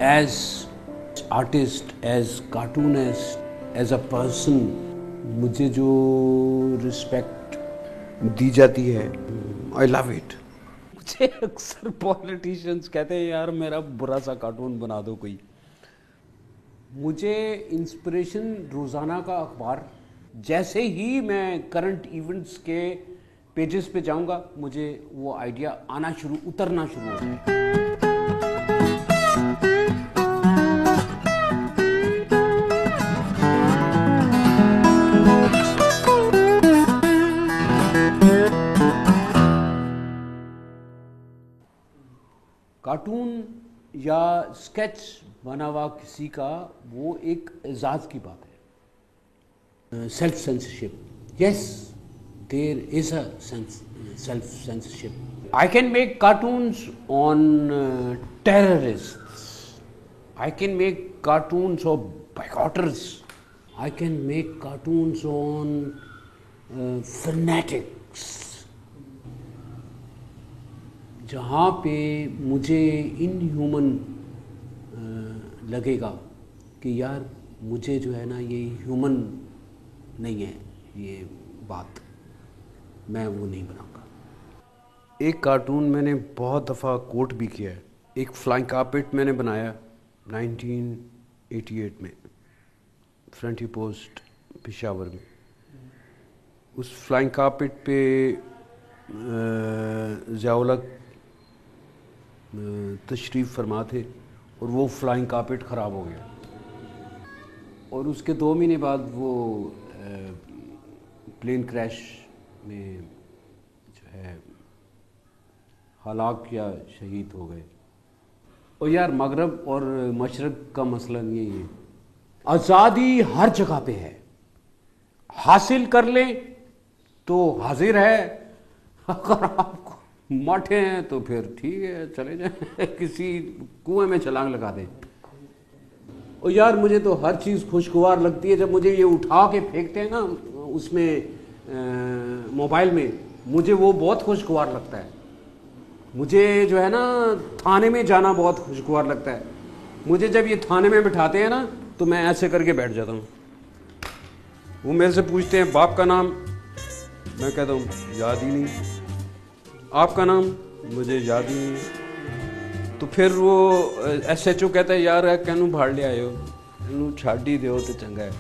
As artist, as cartoonist, as a person मुझे जो respect दी जाती है, आई लव इट। मुझे अक्सर पॉलिटिशियंस कहते हैं यार मेरा बुरा सा कार्टून बना दो कोई। मुझे इंस्पिरेशन रोज़ाना का अखबार, जैसे ही मैं करंट इवेंट्स के पेजेस पे जाऊंगा मुझे वो आइडिया उतरना शुरू हो जाए। कार्टून या स्केच बना हुआ किसी का वो एक एजाज़ की बात है। Self censorship, yes there is a self censorship. I can make cartoons on terrorists, I can make cartoons of boycotters, I can make cartoons on fanatics। जहाँ पे मुझे इनह्यूमन लगेगा कि यार मुझे जो है ना ये ह्यूमन नहीं है ये बात, मैं वो नहीं बनाऊंगा। एक कार्टून मैंने बहुत दफ़ा कोट भी किया है। एक फ्लाइंग कारपेट मैंने बनाया 1988 में फ्रंटी पोस्ट पेशावर में। उस फ्लाइंग कारपेट पे ज़ियाउल-हक तशरीफ़ फरमा थे और वो फ्लाइंग कारपेट ख़राब हो गया और उसके 2 महीने बाद वो प्लेन क्रैश में जो है हलाक या शहीद हो गए। और यार मगरब और मशरक़ का मसला यही है, आज़ादी हर जगह पे है, हासिल कर लें तो हाजिर है, अगर आपको माठे हैं तो फिर ठीक है चले जाएं किसी कुएं में छलांग लगा दें। और यार मुझे तो हर चीज़ खुशगवार लगती है जब मुझे ये उठा के फेंकते हैं ना उसमें मोबाइल में, मुझे वो बहुत खुशगवार लगता है। मुझे जो है ना थाने में जाना बहुत खुशगवार लगता है। मुझे जब ये थाने में बिठाते हैं ना तो मैं ऐसे करके बैठ जाता हूँ। वो मेरे से पूछते हैं बाप का नाम, मैं कहता हूँ याद ही नहीं। आपका नाम, मुझे याद ही नहीं। तो फिर वो SHO कहता है यार कहनू भाड़ ले आयो, इनू छाड़ ही दो तो चंगा है।